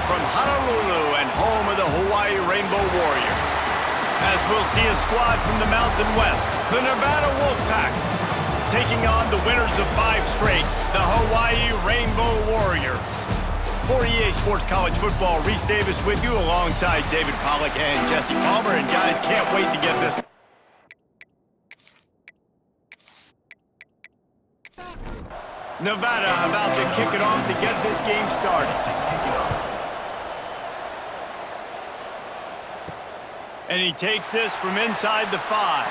from Honolulu and home of the Hawaii Rainbow Warriors. As we'll see a squad from the Mountain West, the Nevada Wolfpack, taking on the winners of 5 straight, the Hawaii Rainbow Warriors. For EA Sports College Football, Reese Davis with you alongside David Pollack and Jesse Palmer. And guys, can't wait to get this. Nevada about to kick it off to get this game started. And he takes this from inside the 5.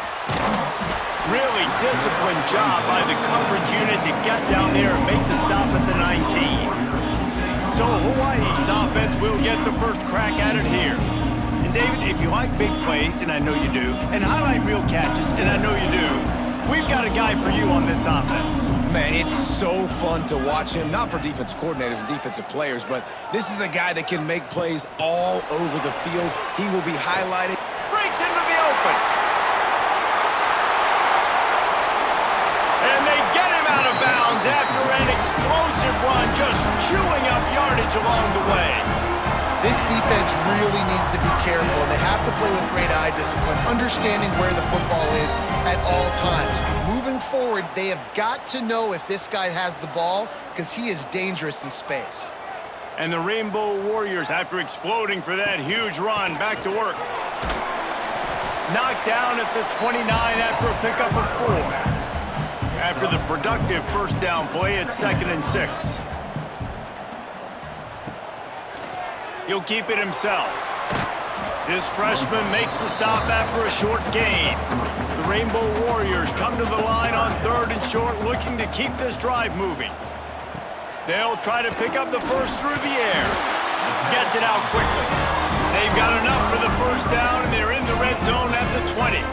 Really disciplined job by the coverage unit to get down there and make the stop at the 19. So Hawaii's offense will get the first crack at it here. And David, if you like big plays, and I know you do, and highlight real catches, and I know you do, we've got a guy for you on this offense. Man, it's so fun to watch him, not for defensive coordinators and defensive players, but this is a guy that can make plays all over the field. He will be highlighted. Breaks into the open. And they get him out of bounds after an explosive run, just chewing up yardage along the way. This defense really needs to be careful, and they have to play with great eye discipline, understanding where the football is at all times. Moving forward, they have got to know if this guy has the ball, because he is dangerous in space. And the Rainbow Warriors, after exploding for that huge run, back to work. Knocked down at the 29 after a pickup of 4. After the productive first down play, it's 2nd and 6. He'll keep it himself. This freshman makes the stop after a short gain. The Rainbow Warriors come to the line on 3rd and short, looking to keep this drive moving. They'll try to pick up the first through the air. Gets it out quickly. They've got enough for the first down, and they're in the red zone at the 20.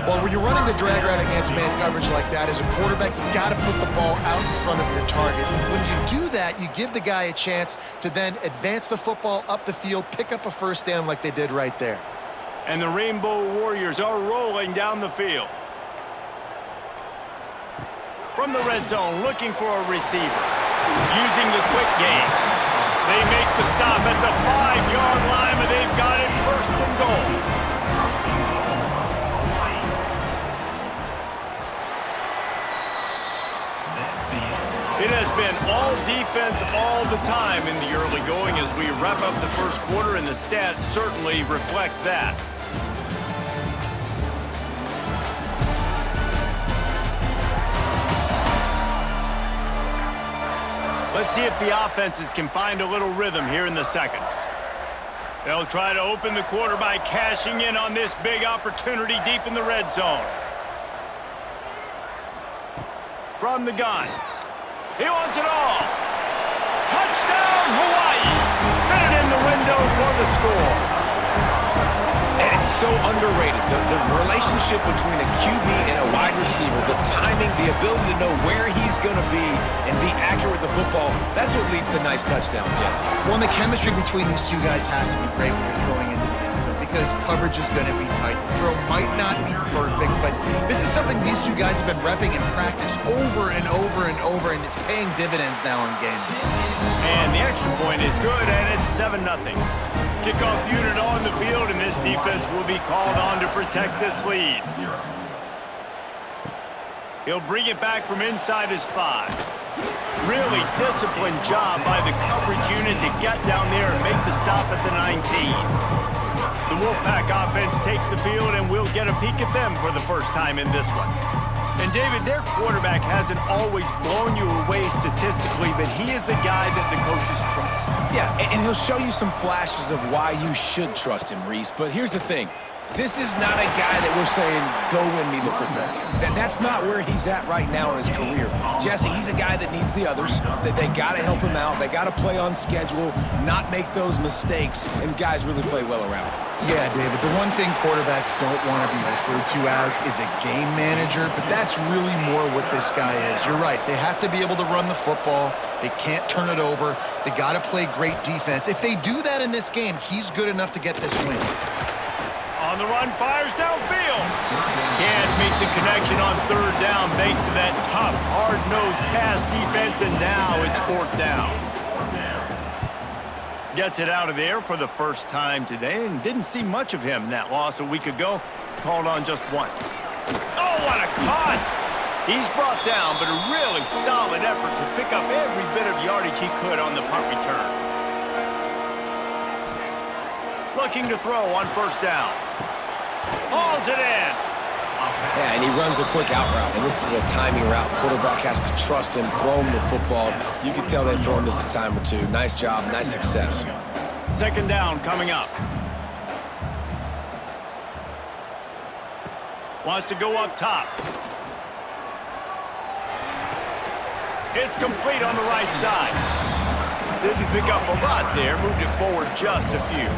Well, when you're running the drag route against man coverage like that, as a quarterback, you got to put the ball out in front of your target. When you do that, you give the guy a chance to then advance the football up the field, pick up a first down like they did right there. And the Rainbow Warriors are rolling down the field. From the red zone, looking for a receiver. Using the quick game. They make the stop at the 5-yard line, but they've got it 1st and goal. It has been all defense all the time in the early going as we wrap up the first quarter, and the stats certainly reflect that. Let's see if the offenses can find a little rhythm here in the second. They'll try to open the quarter by cashing in on this big opportunity deep in the red zone. From the gun. He wants it all. Touchdown, Hawaii. Fitted in the window for the score. And it's so underrated. The relationship between a QB and a wide receiver, the timing, the ability to know where he's going to be and be accurate with the football, that's what leads to nice touchdowns, Jesse. Well, and the chemistry between these two guys has to be great when you're throwing into the end zone because coverage is going to be tight. The throw might not be perfect, but this is something these two guys have been repping in practice over and over and over, and it's paying dividends now in game day. And the extra point is good, and it's 7-0. Kickoff unit on the field, and this defense will be called on to protect this lead. He'll bring it back from inside his 5. Really disciplined job by the coverage unit to get down there and make the stop at the 19. The Wolfpack offense takes the field, and we'll get a peek at them for the first time in this one. And David, their quarterback hasn't always blown you away statistically, but he is a guy that the coaches trust. Yeah, and he'll show you some flashes of why you should trust him, Reese. But here's the thing. This is not a guy that we're saying, go win me the football game. That's not where he's at right now in his career. Jesse, he's a guy that needs the others, that they got to help him out. They got to play on schedule, not make those mistakes, and guys really play well around him. Yeah, David, the one thing quarterbacks don't want to be referred to as is a game manager, but that's really more what this guy is. You're right. They have to be able to run the football. They can't turn it over. They got to play great defense. If they do that in this game, he's good enough to get this win. On the run, fires downfield. Can't make the connection on 3rd down thanks to that tough, hard-nosed pass defense, and now it's 4th down. Gets it out of there for the first time today, and didn't see much of him in that loss a week ago. Called on just once. Oh, what a cut! He's brought down, but a really solid effort to pick up every bit of yardage he could on the punt return. Looking to throw on first down. Hauls it in. Yeah, and he runs a quick out route, and this is a timing route. Quarterback has to trust him, throw him the football. You can tell they've thrown this a time or two. Nice job, nice success. Second down coming up. Wants to go up top. It's complete on the right side. Didn't pick up a lot there, moved it forward just a few.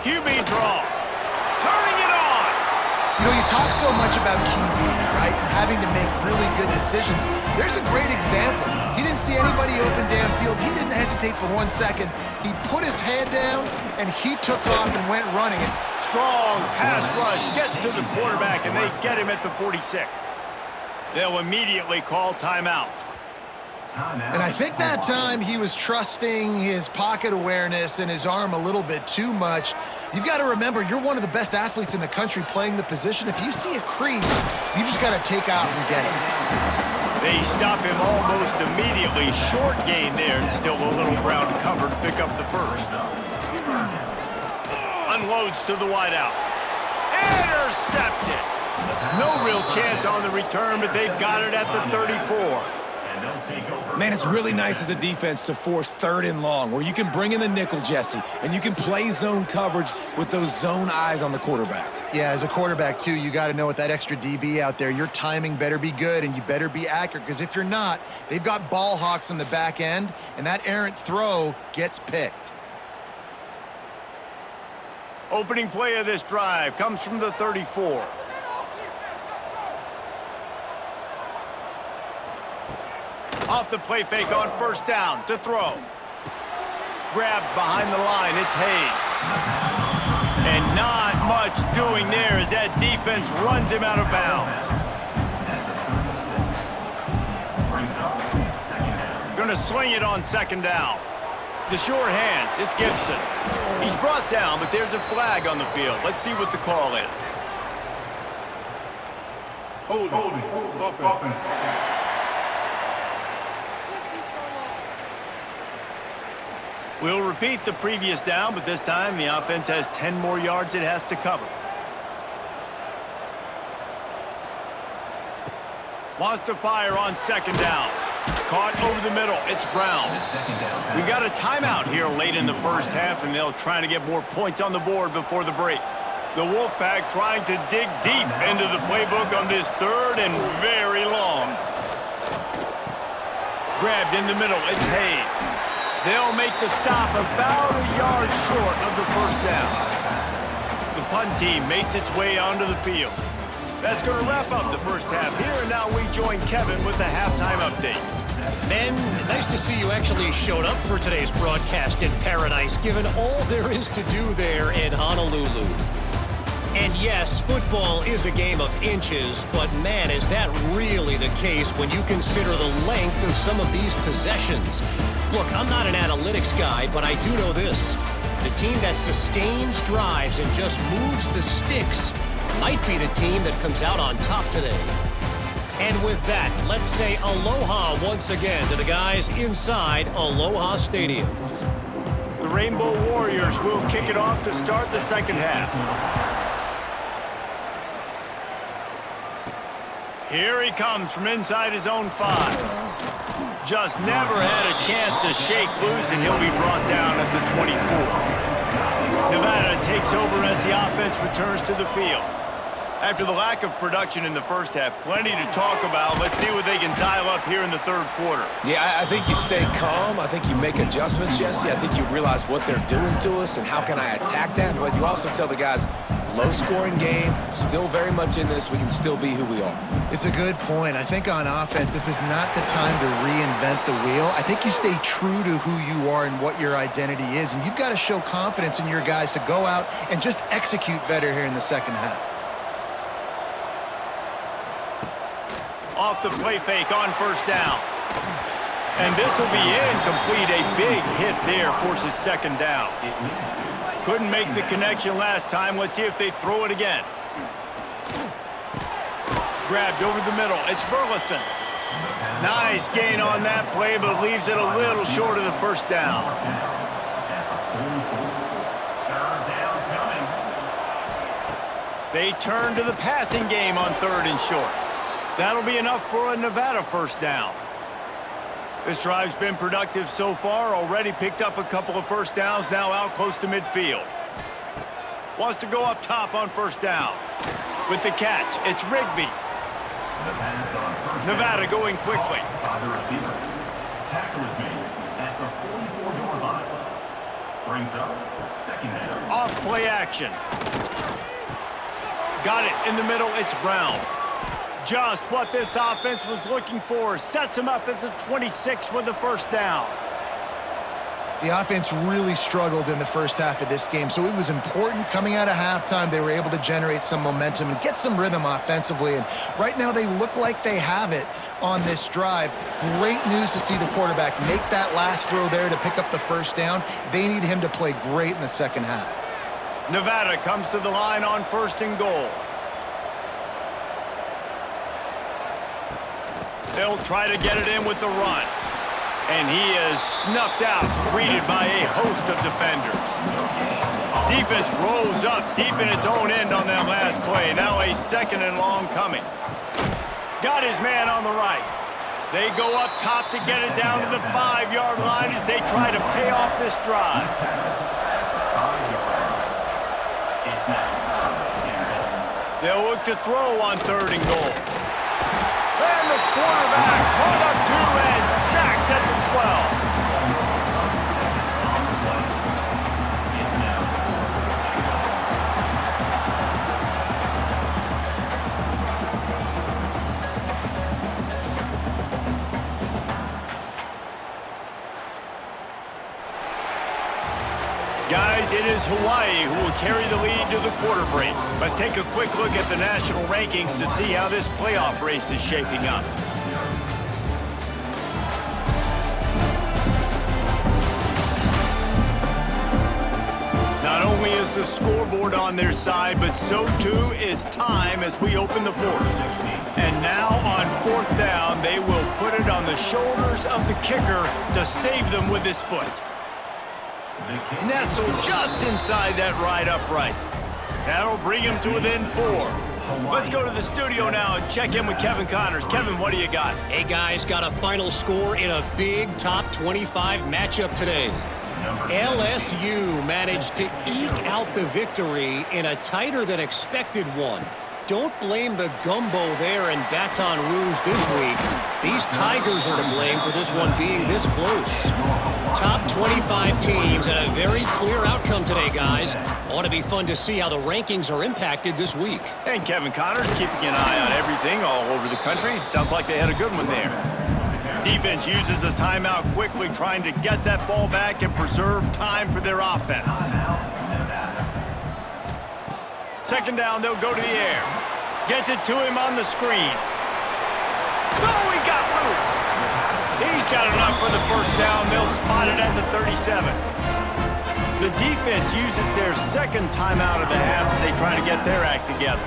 QB draw. Turning it on. You know, you talk so much about QBs, right? And having to make really good decisions. There's a great example. He didn't see anybody open downfield. He didn't hesitate for 1 second. He put his head down, and he took off and went running. Strong pass rush gets to the quarterback, and they get him at the 46. They'll immediately call timeout. And I think that time he was trusting his pocket awareness and his arm a little bit too much. You've got to remember, you're one of the best athletes in the country playing the position. If you see a crease, you just got to take off and get it. They stop him almost immediately. Short gain there, and still a little ground to cover to pick up the first. Unloads to the wideout. Intercepted. No real chance on the return, but they've got it at the 34. Man, it's really nice as a defense to force third and long, where you can bring in the nickel, Jesse, and you can play zone coverage with those zone eyes on the quarterback. Yeah, as a quarterback, too, you got to know with that extra DB out there, your timing better be good and you better be accurate, because if you're not, they've got ball hawks on the back end, and that errant throw gets picked. Opening play of this drive comes from the 34. Off the play fake on first down to throw. Grabbed behind the line, it's Hayes. And not much doing there as that defense runs him out of bounds. Gonna swing it on second down. The sure hands, it's Gibson. He's brought down, but there's a flag on the field. Let's see what the call is. Holding. Offense. We'll repeat the previous down, but this time the offense has 10 more yards it has to cover. Wants to fire on second down. Caught over the middle. It's Brown. We got a timeout here late in the first half, and they'll try to get more points on the board before the break. The Wolfpack trying to dig deep into the playbook on this third and very long. Grabbed in the middle. It's Hayes. They'll make the stop about a yard short of the first down. The punt team makes its way onto the field. That's going to wrap up the first half here, and now we join Kevin with the halftime update. Ben, nice to see you actually showed up for today's broadcast in paradise, given all there is to do there in Honolulu. And yes, football is a game of inches, but man, is that really the case when you consider the length of some of these possessions. Look, I'm not an analytics guy, but I do know this. The team that sustains drives and just moves the sticks might be the team that comes out on top today. And with that, let's say aloha once again to the guys inside Aloha Stadium. The Rainbow Warriors will kick it off to start the second half. Here he comes from inside his own 5. Just never had a chance to shake loose, and he'll be brought down at the 24. Nevada takes over as the offense returns to the field. After the lack of production in the first half, plenty to talk about. Let's see what they can dial up here in the third quarter. Yeah, I think you stay calm. I think you make adjustments, Jesse. I think you realize what they're doing to us and how can I attack that. But you also tell the guys, low-scoring game, still very much in this. We can still be who we are. It's a good point. I think on offense, this is not the time to reinvent the wheel. I think you stay true to who you are and what your identity is, and you've got to show confidence in your guys to go out and just execute better here in the second half. Off the play fake on first down. And this will be incomplete. A big hit there forces second down. Couldn't make the connection last time. Let's see if they throw it again. Grabbed over the middle. It's Burleson. Nice gain on that play, but leaves it a little short of the first down. They turn to the passing game on 3rd and short. That'll be enough for a Nevada first down. This drive's been productive so far. Already picked up a couple of first downs, now out close to midfield. Wants to go up top on first down. With the catch, it's Rigby. Nevada going quickly. Off play action. Got it in the middle, it's Brown. Just what this offense was looking for. Sets him up at the 26 with the first down. The offense really struggled in the first half of this game, so it was important coming out of halftime. They were able to generate some momentum and get some rhythm offensively, and right now they look like they have it on this drive. Great news to see the quarterback make that last throw there to pick up the first down. They need him to play great in the second half. Nevada comes to the line on 1st and goal. They'll try to get it in with the run. And he is snuffed out, greeted by a host of defenders. Defense rolls up deep in its own end on that last play. Now a 2nd and long coming. Got his man on the right. They go up top to get it down to the 5-yard line as they try to pay off this drive. They'll look to throw on 3rd and goal. And the quarterback caught up to and sacked at the 12. Guys, it is Hawaii who will carry the lead to the quarter break. Let's take a quick look at the national rankings to see how this playoff race is shaping up. Not only is the scoreboard on their side, but so too is time as we open the 4th. And now on 4th down, they will put it on the shoulders of the kicker to save them with his foot. Nestled just inside that right upright. That'll bring him to within 4. Let's go to the studio now and check in with Kevin Connors. Kevin, what do you got? Hey, guys, got a final score in a big top 25 matchup today. LSU managed to eke out the victory in a tighter than expected one. Don't blame the gumbo there in Baton Rouge this week. These Tigers are to blame for this one being this close. Top 25 teams and a very clear outcome today, guys. Ought to be fun to see how the rankings are impacted this week. And Kevin Connors keeping an eye on everything all over the country. Sounds like they had a good one there. Defense uses a timeout quickly, trying to get that ball back and preserve time for their offense. 2nd down, they'll go to the air. Gets it to him on the screen. Oh, he got loose. He's got enough for the first down. They'll spot it at the 37. The defense uses their 2nd timeout of the half as they try to get their act together.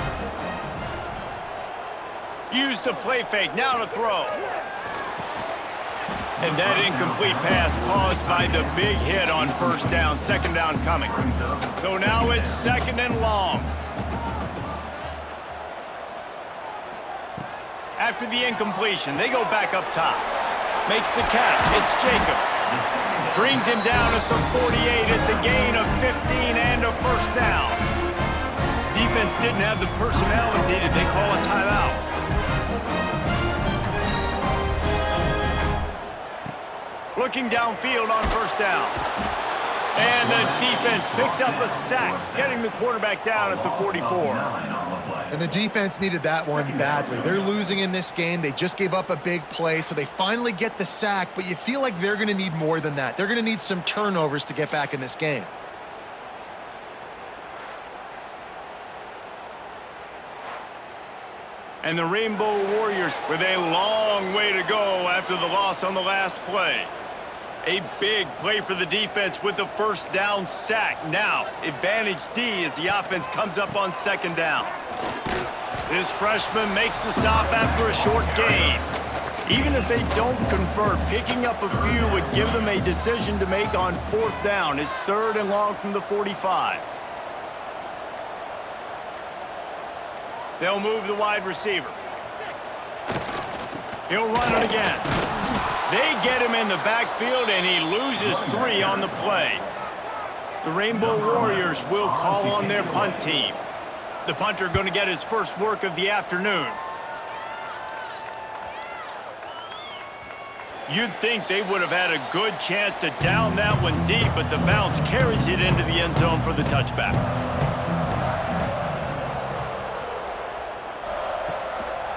Use the play fake, now to throw. And that incomplete pass caused by the big hit on 1st down. 2nd down coming. So now it's 2nd and long. After the incompletion, they go back up top. Makes the catch. It's Jacobs. Brings him down at the 48. It's a gain of 15 and a first down. Defense didn't have the personnel it needed. They call a timeout. Looking downfield on 1st down. And the defense picks up a sack, getting the quarterback down at the 44. And the defense needed that one badly. They're losing in this game. They just gave up a big play, so they finally get the sack, but you feel like they're going to need more than that. They're going to need some turnovers to get back in this game. And the Rainbow Warriors with a long way to go after the loss on the last play. A big play for the defense with the first down sack. Now, advantage D as the offense comes up on second down. This freshman makes the stop after a short gain. Even if they don't convert, picking up a few would give them a decision to make on fourth down. It's 3rd and long from the 45. They'll move the wide receiver. He'll run it again. They get him in the backfield, and he loses 3 on the play. The Rainbow Warriors will call on their punt team. The punter going to get his first work of the afternoon. You'd think they would have had a good chance to down that one deep, but the bounce carries it into the end zone for the touchback.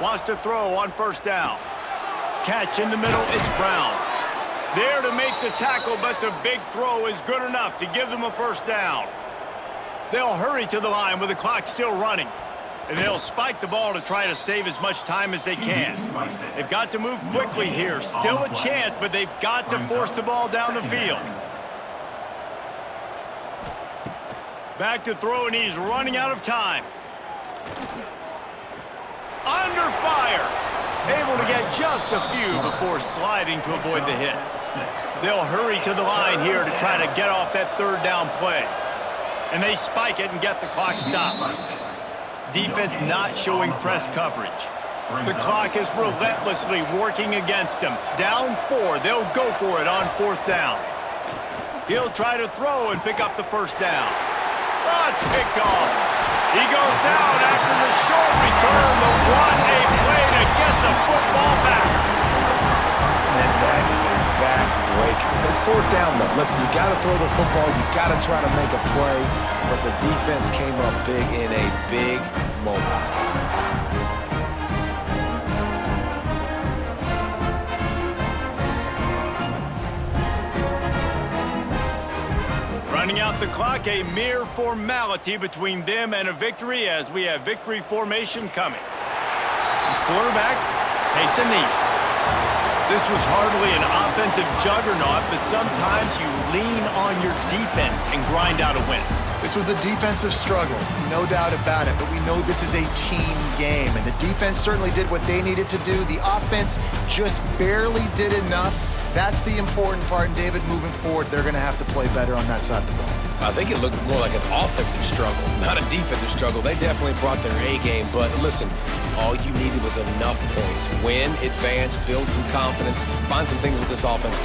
Wants to throw on first down. Catch in the middle, it's Brown. There to make the tackle, but the big throw is good enough to give them a first down. They'll hurry to the line with the clock still running. And they'll spike the ball to try to save as much time as they can. They've got to move quickly here. Still a chance, but they've got to force the ball down the field. Back to throw, and he's running out of time. Under fire. Able to get just a few before sliding to avoid the hits. They'll hurry to the line here to try to get off that third down play. And they spike it and get the clock stopped. Defense not showing press coverage. The clock is relentlessly working against them. Down 4, they'll go for it on fourth down. He'll try to throw and pick up the first down. Oh, it's picked off. He goes down after the short return. The 1-8 play to get the football back. And that is a backbreaker. It's fourth down, though. Listen, you got to throw the football. You got to try to make a play. But the defense came up big in a big moment. Running out the clock, a mere formality between them and a victory as we have victory formation coming. The quarterback takes a knee. This was hardly an offensive juggernaut, but sometimes you lean on your defense and grind out a win. This was a defensive struggle, no doubt about it, but we know this is a team game, and the defense certainly did what they needed to do. The offense just barely did enough. That's the important part, and David, moving forward, they're going to have to play better on that side of the ball. I think it looked more like an offensive struggle, not a defensive struggle. They definitely brought their A game, but listen, all you needed was enough points. Win, advance, build some confidence, find some things with this offense